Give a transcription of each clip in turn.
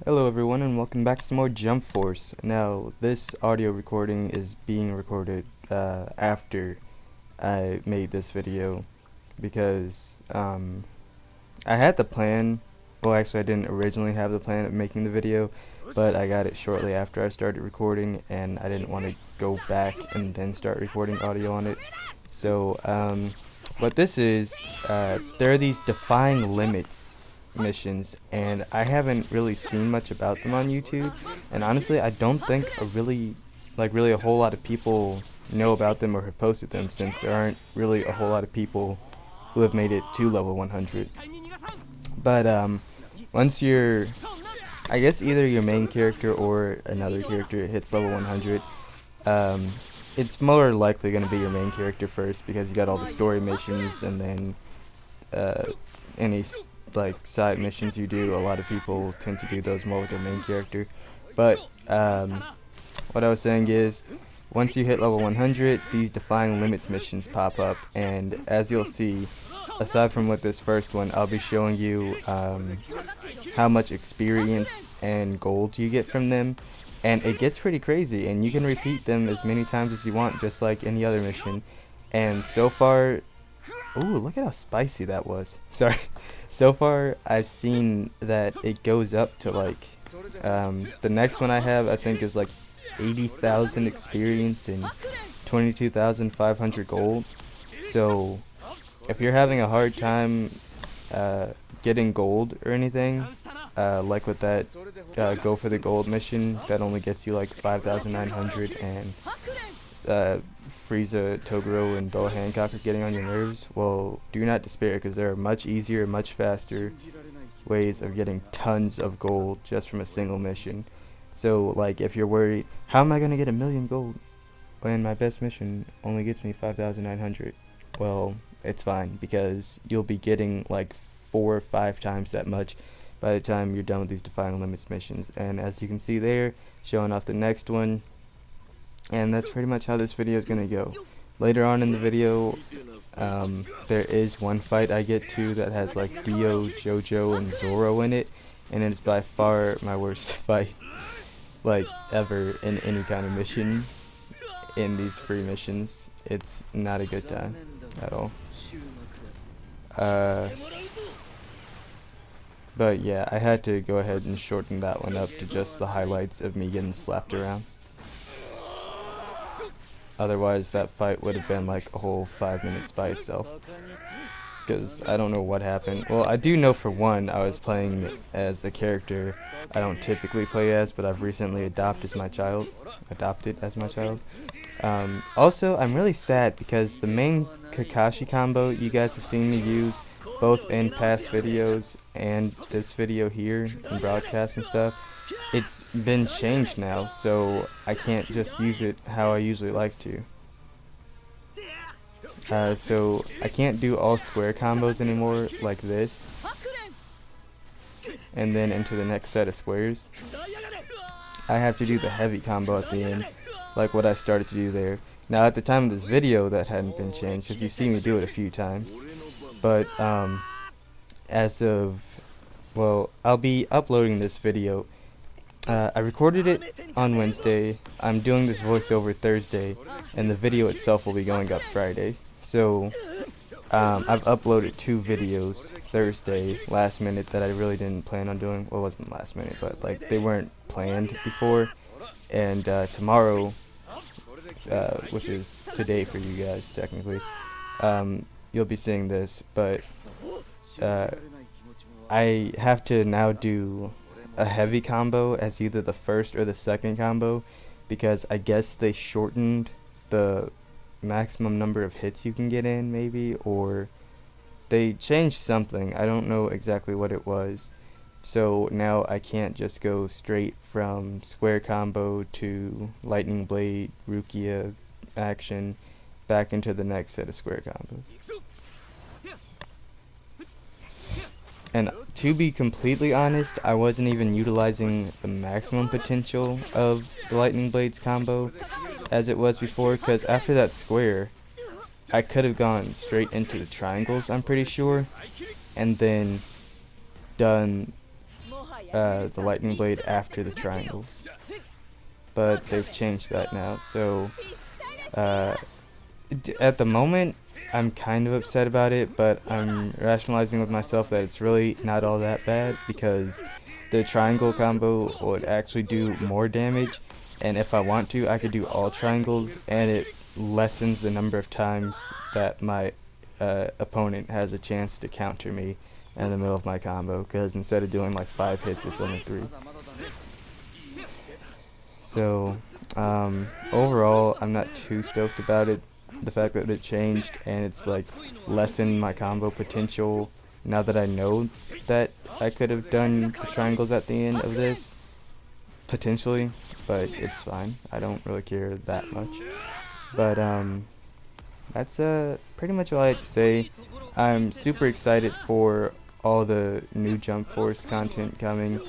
Hello everyone and welcome back to some more Jump Force. Now this audio recording is being recorded after I made this video because I had the plan, well actually I didn't originally have the plan of making the video, but I got it shortly after I started recording and I didn't want to go back and then start recording audio on it. So what this is, there are these Defying Limits missions and I haven't really seen much about them on YouTube, and honestly I don't think really a whole lot of people know about them or have posted them, since there aren't really a whole lot of people who have made it to level 100. But once you're, I guess either your main character or another character hits level 100, it's more likely going to be your main character first, because you got all the story missions, and then any like side missions you do, a lot of people tend to do those more with their main character. But what I was saying is, once you hit level 100, these Defying Limits missions pop up, and as you'll see, aside from with this first one, I'll be showing you how much experience and gold you get from them, and it gets pretty crazy, and you can repeat them as many times as you want, just like any other mission. And so far, ooh, look at how spicy that was. Sorry. So far, I've seen that it goes up to like, the next one I have, I think, is like 80,000 experience and 22,500 gold. So, if you're having a hard time getting gold or anything, like with that go for the gold mission that only gets you like 5,900, and Frieza, Toguro, and Boa Hancock are getting on your nerves, well, do not despair, because there are much easier, much faster ways of getting tons of gold just from a single mission. So, like, if you're worried, how am I going to get 1,000,000 gold when my best mission only gets me 5,900? Well, it's fine, because you'll be getting like 4 or 5 times that much by the time you're done with these Defying Limits missions. And as you can see there, showing off the next one. And that's pretty much how this video is going to go. Later on in the video, there is one fight I get to that has like Dio, Jojo, and Zoro in it, and it's by far my worst fight like ever in any kind of mission in these free missions. It's not a good time at all. But yeah, I had to go ahead and shorten that one up to just the highlights of me getting slapped around. Otherwise, that fight would have been like a whole 5 minutes by itself, because I don't know what happened. Well, I do know for one, I was playing as a character I don't typically play as, but I've recently adopted as my child. Also, I'm really sad because the main Kakashi combo you guys have seen me use, both in past videos and this video here in broadcast and stuff, it's been changed now, so I can't just use it how I usually like to. So I can't do all square combos anymore like this, and then into the next set of squares. I have to do the heavy combo at the end, like what I started to do there. Now at the time of this video, that hadn't been changed, because you see me do it a few times. But as of, well, I'll be uploading this video. I recorded it on Wednesday, I'm doing this voiceover Thursday, and the video itself will be going up Friday. So, I've uploaded 2 videos Thursday, last minute, that I really didn't plan on doing. Well, it wasn't last minute, but like, they weren't planned before. And tomorrow, which is today for you guys technically, you'll be seeing this, but I have to now do a heavy combo as either the first or the second combo, because I guess they shortened the maximum number of hits you can get in, maybe, or they changed something. I don't know exactly what it was. So now I can't just go straight from square combo to lightning blade, Rukia action, back into the next set of square combos. And to be completely honest, I wasn't even utilizing the maximum potential of the Lightning Blades combo as it was before, because after that square, I could have gone straight into the triangles, I'm pretty sure, and then done the lightning blade after the triangles, but they've changed that now. So at the moment, I'm kind of upset about it, but I'm rationalizing with myself that it's really not all that bad, because the triangle combo would actually do more damage, and if I want to, I could do all triangles, and it lessens the number of times that my opponent has a chance to counter me in the middle of my combo, because instead of doing like 5 hits, it's only 3. So overall, I'm not too stoked about it, the fact that it changed and it's like lessened my combo potential now that I know that I could have done the triangles at the end of this potentially, but it's fine. I don't really care that much. But that's pretty much all I have to say. I'm super excited for all the new Jump Force content coming,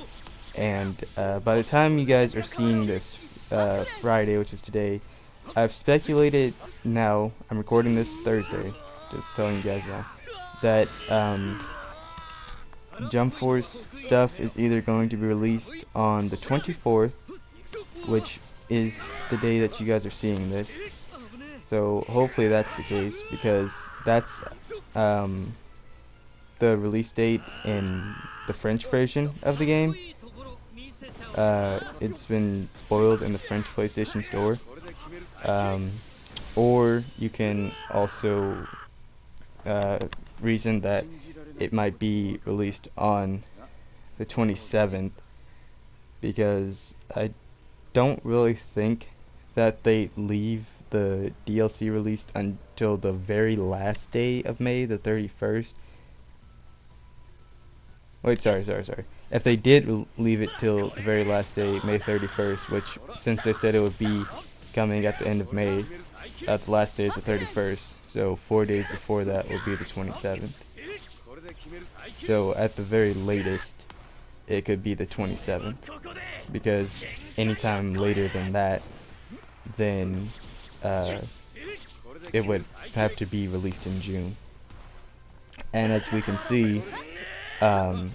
and by the time you guys are seeing this Friday, which is today, I've speculated now, I'm recording this Thursday, just telling you guys now, that Jump Force stuff is either going to be released on the 24th, which is the day that you guys are seeing this. So hopefully that's the case, because that's the release date in the French version of the game. It's been spoiled in the French PlayStation Store. Or you can also reason that it might be released on the 27th, because I don't really think that they leave the DLC released until the very last day of May, the 31st. Wait, sorry. If they did leave it till the very last day, May 31st, which, since they said it would be coming at the end of May, the last day is the 31st, so 4 days before that will be the 27th. So at the very latest, it could be the 27th, because anytime later than that, then it would have to be released in June. And as we can see,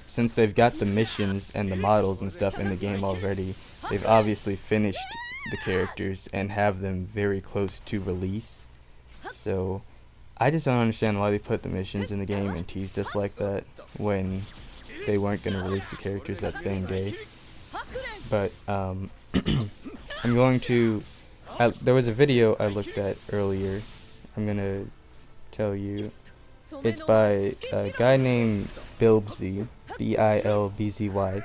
since they've got the missions and the models and stuff in the game already, they've obviously finished the characters and have them very close to release. So I just don't understand why they put the missions in the game and teased us like that when they weren't going to release the characters that same day. But I'm going to there was a video I looked at earlier. I'm going to tell you. It's by a guy named Bilbzy, Bilbzy,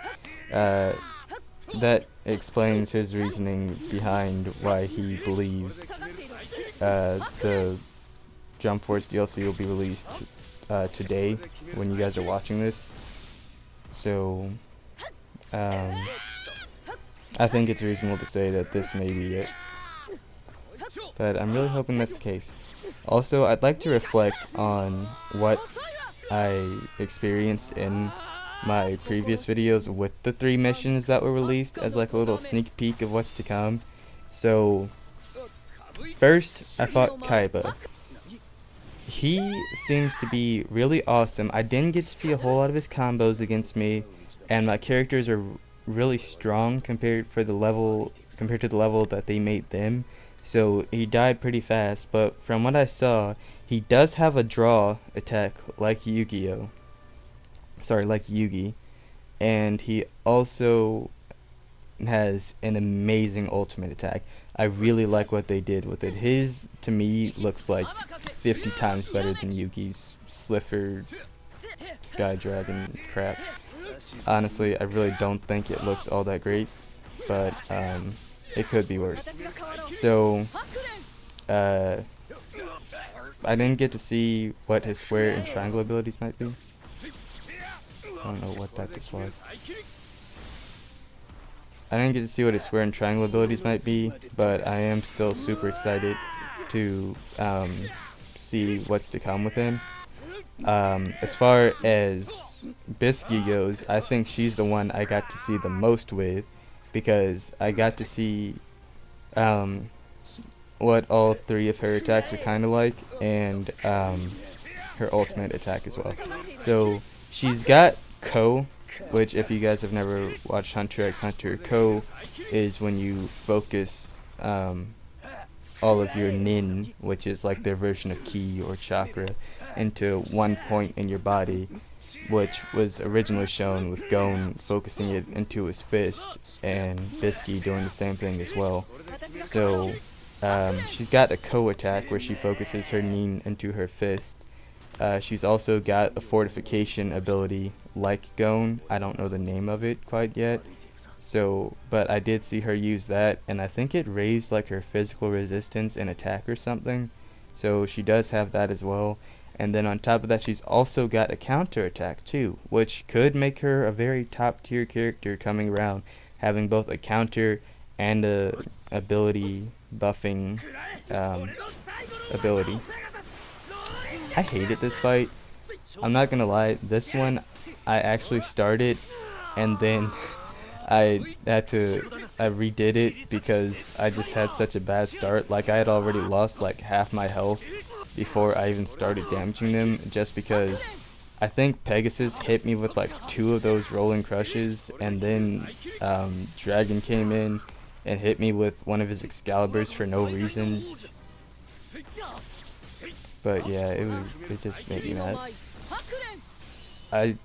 that explains his reasoning behind why he believes the Jump Force DLC will be released today when you guys are watching this. So I think it's reasonable to say that this may be it, but I'm really hoping that's the case. Also, I'd like to reflect on what I experienced in my previous videos with the 3 missions that were released, as like a little sneak peek of what's to come. So first, I fought Kaiba. He seems to be really awesome. I didn't get to see a whole lot of his combos against me, and my characters are really strong compared to the level that they made them. So he died pretty fast, but from what I saw, he does have a draw attack like Yugi, and he also has an amazing ultimate attack. I really like what they did with it. His, to me, looks like 50 times better than Yugi's Slipher Sky Dragon crap. Honestly, I really don't think it looks all that great, but it could be worse. So I didn't get to see what his square and triangle abilities might be. I don't know what that just was. I didn't get to see what his square and triangle abilities might be, but I am still super excited to see what's to come with him. As far as Bisky goes, I think she's the one I got to see the most with, because I got to see what all 3 of her attacks are kind of like, and her ultimate attack as well. So she's got Ko, which if you guys have never watched Hunter x Hunter Co, is when you focus all of your nin, which is like their version of ki or chakra, into one point in your body, which was originally shown with Gon focusing it into his fist and Bisky doing the same thing as well. So she's got a Ko attack where she focuses her nin into her fist. She's also got a fortification ability like Gon. I don't know the name of it quite yet. So, but I did see her use that, and I think it raised like her physical resistance and attack or something. So she does have that as well. And then on top of that, she's also got a counter attack too, which could make her a very top tier character coming around, having both a counter and a ability buffing ability. I hated this fight. I'm not gonna lie, this one I actually started and then I redid it because I just had such a bad start. Like I had already lost like half my health before I even started damaging them, just because I think Pegasus hit me with like 2 of those rolling crushes, and then Dragon came in and hit me with one of his Excaliburs for no reason. But yeah, it just made me mad.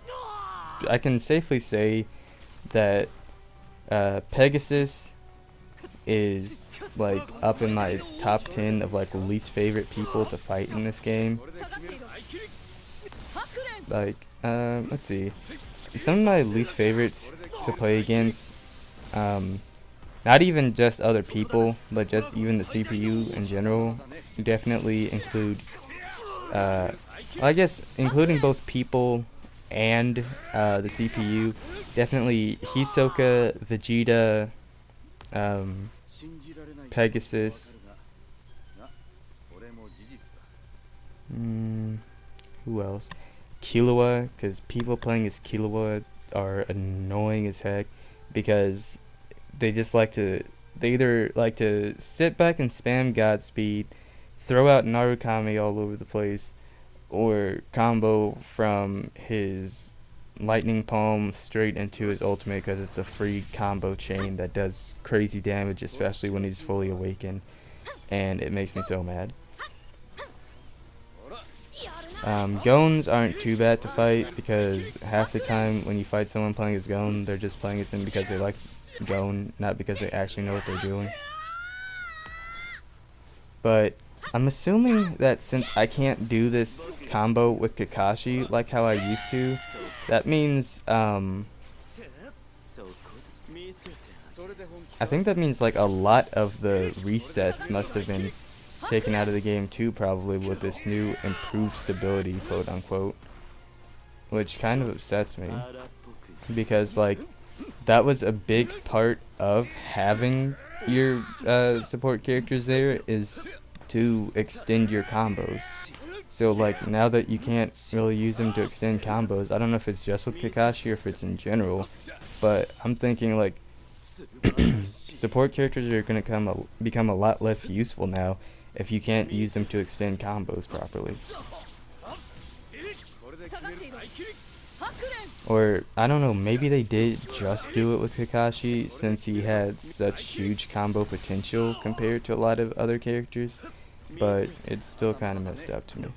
I can safely say that Pegasus is like up in my top 10 of like least favorite people to fight in this game. Like let's see, some of my least favorites to play against, not even just other people, but just even the CPU in general, definitely include I guess including both people and the CPU, definitely Hisoka, Vegeta, Pegasus, who else? Killua, because people playing as Killua are annoying as heck, because they either like to sit back and spam Godspeed, throw out Narukami all over the place, or combo from his lightning palm straight into his ultimate, because it's a free combo chain that does crazy damage, especially when he's fully awakened, and it makes me so mad. Gons aren't too bad to fight, because half the time when you fight someone playing as Gon, they're just playing as him because they like Gon, not because they actually know what they're doing. But I'm assuming that since I can't do this combo with Kakashi like how I used to, that means I think that means like a lot of the resets must have been taken out of the game too, probably, with this new improved stability, quote unquote, which kind of upsets me, because like that was a big part of having your support characters there, is to extend your combos. So like now that you can't really use them to extend combos, I don't know if it's just with Kakashi or if it's in general, but I'm thinking like support characters are going to become a lot less useful now if you can't use them to extend combos properly. Or, I don't know, maybe they did just do it with Kakashi since he had such huge combo potential compared to a lot of other characters, but it's still kind of messed up to me.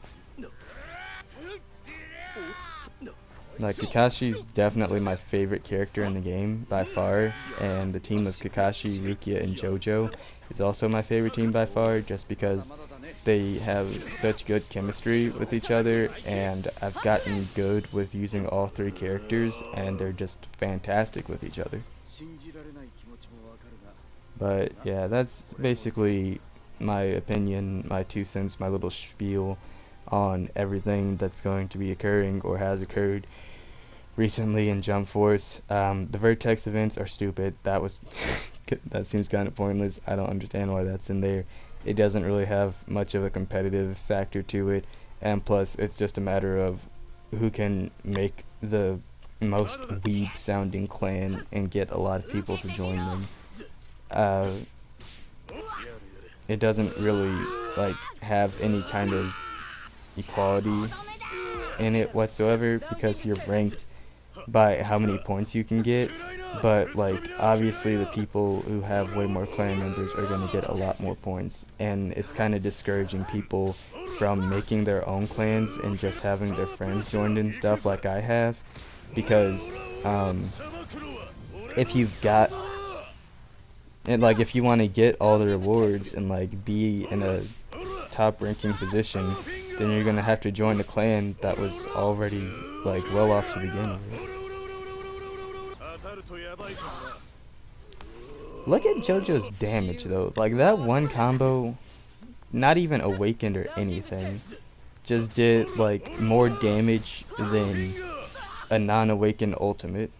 Like, Kakashi's definitely my favorite character in the game by far, and the team of Kakashi, Rukia, and Jojo is also my favorite team by far, just because they have such good chemistry with each other, and I've gotten good with using all 3 characters, and they're just fantastic with each other. But yeah, that's basically my opinion, my 2 cents, my little spiel on everything that's going to be occurring or has occurred recently in Jump Force. The Vertex events are stupid. That was that seems kind of pointless. I don't understand why that's in there. It doesn't really have much of a competitive factor to it, and plus it's just a matter of who can make the most weeb sounding clan and get a lot of people to join them. It doesn't really like have any kind of equality in it whatsoever, because you're ranked by how many points you can get, but like obviously the people who have way more clan members are going to get a lot more points, and it's kind of discouraging people from making their own clans and just having their friends joined and stuff like I have, because if you've got and like if you want to get all the rewards and like be in a top ranking position, then you're gonna have to join a clan that was already like well off to begin with. Look at JoJo's damage though. Like that one combo, not even awakened or anything, just did like more damage than a non-awakened ultimate.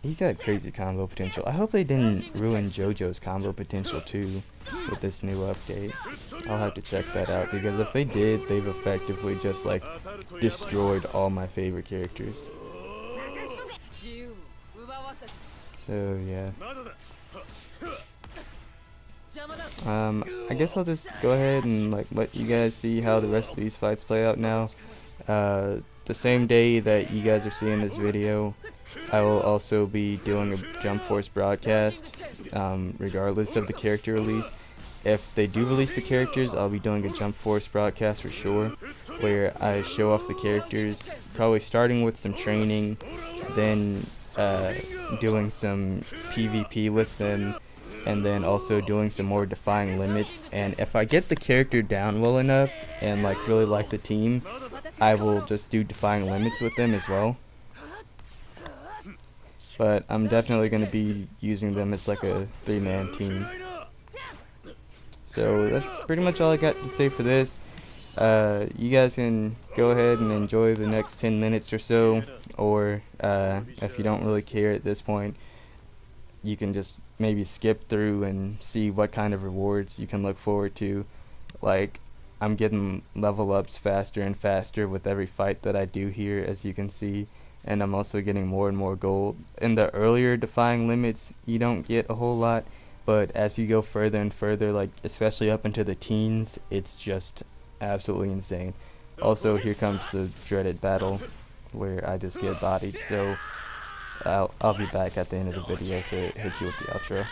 He's got crazy combo potential. I hope they didn't ruin JoJo's combo potential too with this new update. I'll have to check that out, because if they did, they've effectively just like destroyed all my favorite characters. So yeah. I guess I'll just go ahead and like let you guys see how the rest of these fights play out now. The same day that you guys are seeing this video, I will also be doing a Jump Force broadcast, regardless of the character release. If they do release the characters, I'll be doing a Jump Force broadcast for sure, where I show off the characters, probably starting with some training, then doing some PvP with them, and then also doing some more Defying limits. And if I get the character down well enough and like really like the team, I will just do Defying limits with them as well. But I'm definitely going to be using them as like a 3-man team. So that's pretty much all I got to say for this. You guys can go ahead and enjoy the next 10 minutes or so, or if you don't really care at this point, you can just maybe skip through and see what kind of rewards you can look forward to. Like, I'm getting level ups faster and faster with every fight that I do here, as you can see, and I'm also getting more and more gold. In the earlier Defying limits, you don't get a whole lot, but as you go further and further, like especially up into the teens, it's just absolutely insane. Also, here comes the dreaded battle where I just get bodied, so I'll be back at the end of the video to hit you with the outro.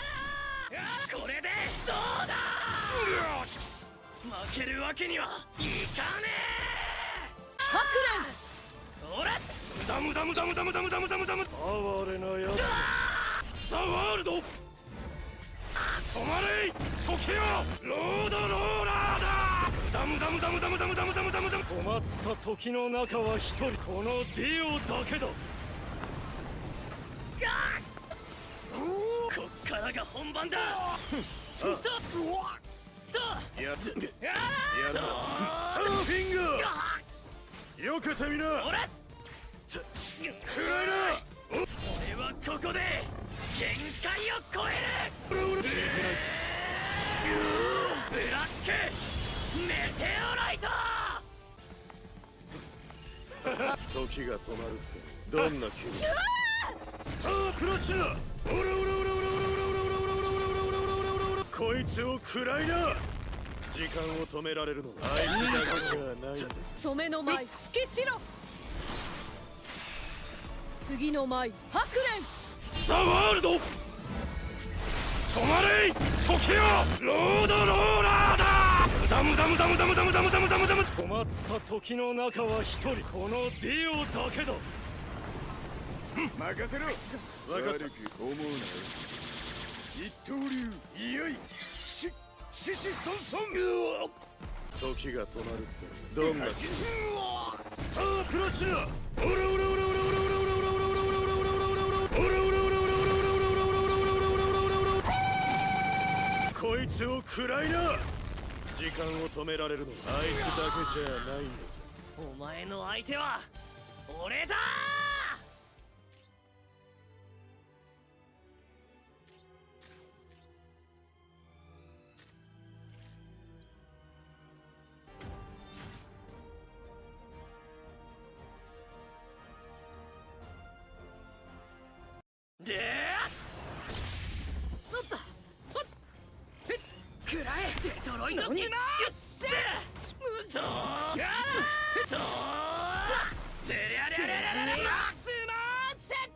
せりゃりゃりゃりゃりゃスマッシュ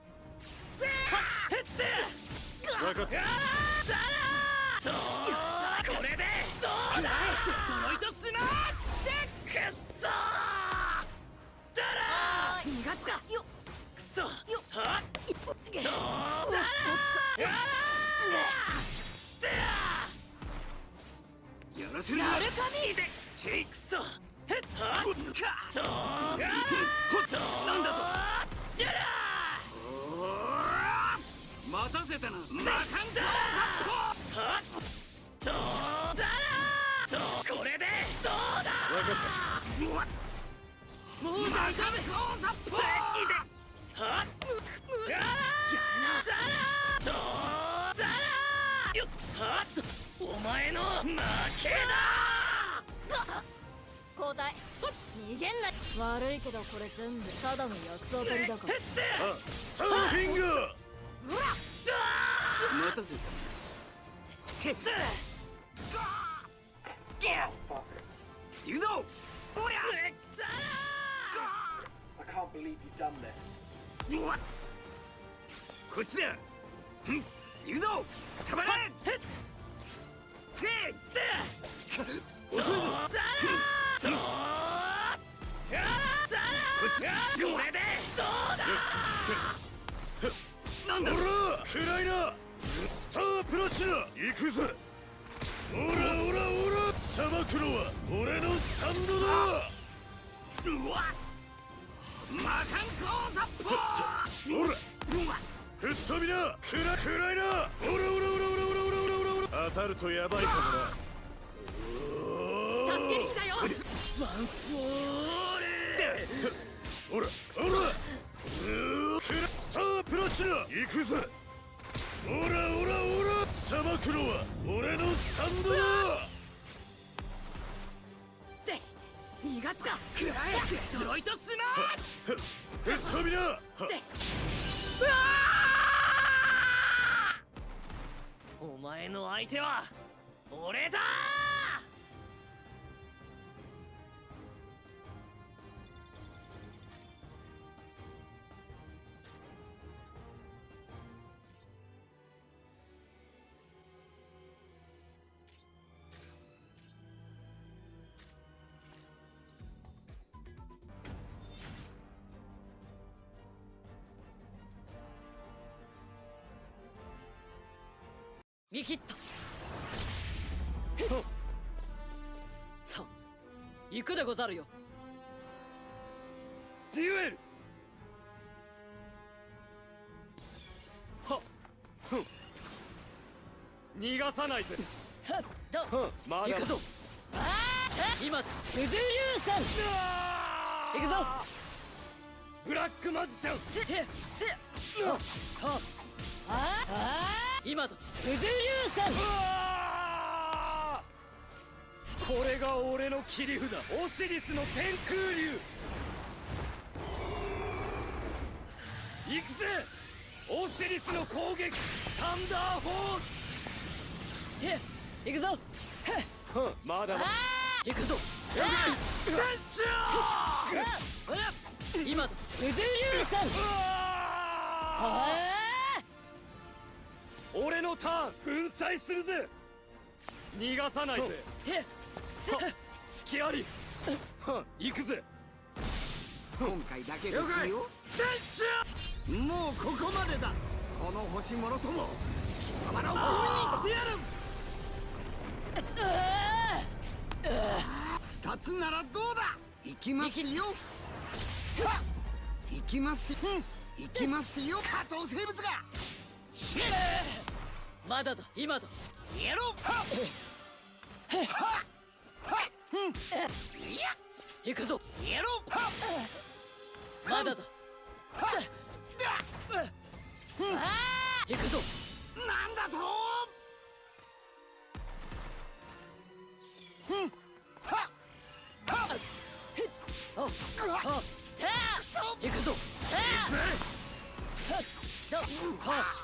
分かった。そうこれでどうだ。デトロイトスマッシュ。くっそーだらー。2月かよくそよはっそうだらーやらせるな。やるかみでチェイクソへっはっかそうなんだとやら待たせたな。マカンザーはっそうだらそうこれでどうだ。分かった。もう大丈夫。サッポーはっやるなザラそうザラよっはっとお前の負けだ。交代逃げんな。悪いけどこれ全部ただの八つ当たりだから。スターフィングうわっ待たせた。チェッ行くぞおりゃザラI can't believe you've done this. こっちだ。行くぞくたばれ。遅いぞザラそうザラこっちこれでどうだ。なんだほら暗いな。スタープラッシュだ。行くぜ。オラオラオラさばくのは俺のスタンドだ。うわっ魔漢光殺法オラ吹っ飛びな。暗いな。オラオラオラオラオラオラオラ当たるとやばいかもな。助けに来たよ。ワンフォーレオラオラスタープラッシュだ。行くぜ。オラオラオラさばくのは俺のスタンドだ。で2月かデトロイトスマー吹っ飛びな。でうわお前の相手は俺だ。見切った。さあ行くでござるよ。デュエルはっ逃がさないぜ。まだ行くぞ。今九十流線行くぞ。ブラックマジシャン今と九十流線。これが俺の切り札オシリスの天空竜。行くぜオシリスの攻撃サンダーフォース。行くぞ。まだまだ行くぞ。テンション今と九十流線。俺のターン粉砕するぜ。逃がさないぜ。隙あり行くぜ。今回だけですよ。もうここまでだ。この星もろとも貴様らをゴミにしてやる。2つならどうだ。行きますよ。行きますよ。行きますよ。下等生物がまだだ今だ。やろう。行くぞ。やろう。まだだ。行くぞ。なんだと。行くぞ。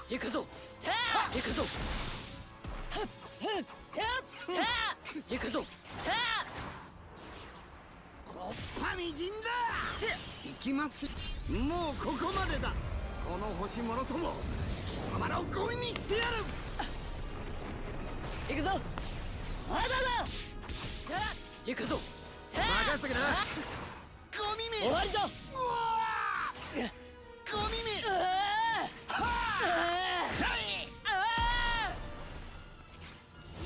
行くぞ。行くぞ。行くぞ。こっぱみじんだ。行ききますもうここまでだこの星もろとも貴様らをゴミにしてやる行くぞまだだ行くぞ任せてくれゴミめ終わりだうわーゴミめ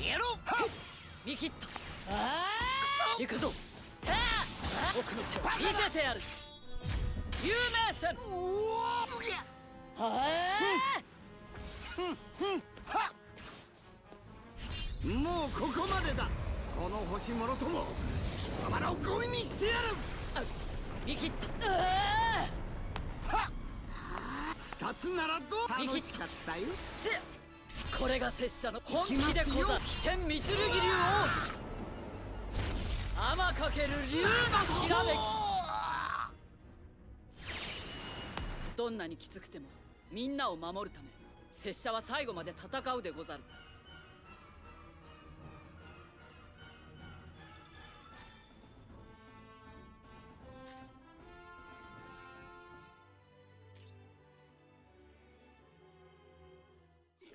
やろう見切った行くぞ僕の手を見せてやる有名戦もうここまでだこの星もろとも貴様らをゴミにしてやる見切った二つならどう楽しかったよこれが拙者の本気でござる飛天御剣流王天かける竜のひらめきどんなにきつくてもみんなを守るため拙者は最後まで戦うでござる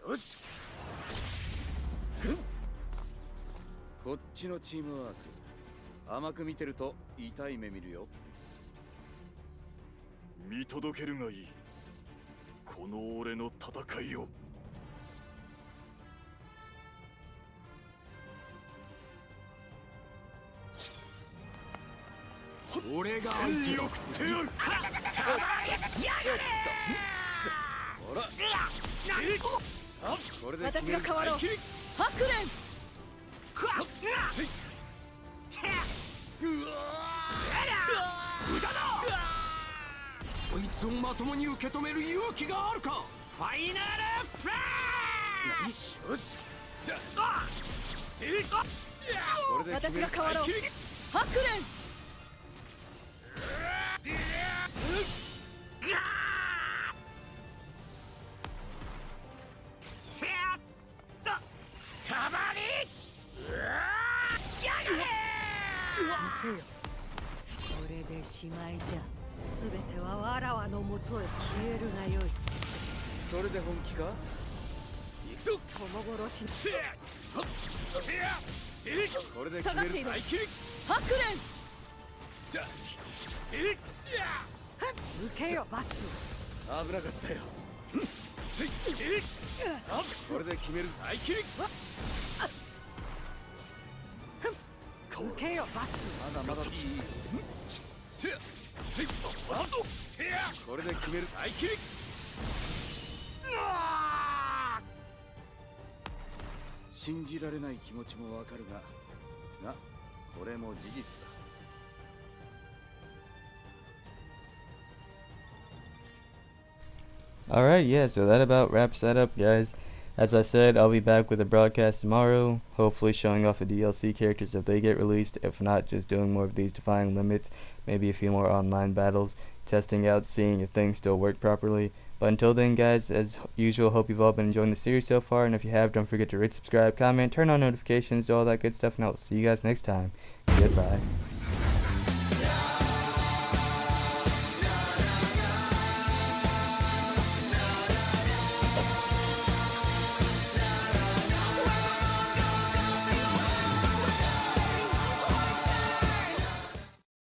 よしこっちのチームワーク甘く見てると痛い目見るよ見届けるがいいこの俺の戦いを俺が天使を食ってやるほらこれで私が変わろう白蓮こいつをまともに受け止める勇気があるかファイナルフラッシュよしこれで私が変わろう白蓮見せよこれでしまいじゃ全てはわらわのもとへ消えるがよいそれで本気か行くぞ友殺しこれで下がっている白蓮受けよ罰危なかったよこれで決める受けよ罰まだまだいいこれで決める信じられない気持ちもわかるがこれも事実だAlright, yeah, so that about wraps that up, guys. As I said, I'll be back with a broadcast tomorrow, hopefully showing off the DLC characters if they get released. If not, just doing more of these Defying limits, maybe a few more online battles, testing out, seeing if things still work properly. But until then, guys, as usual, hope you've all been enjoying the series so far, and if you have, don't forget to rate, subscribe, comment, turn on notifications, do all that good stuff, and I will see you guys next time. Goodbye.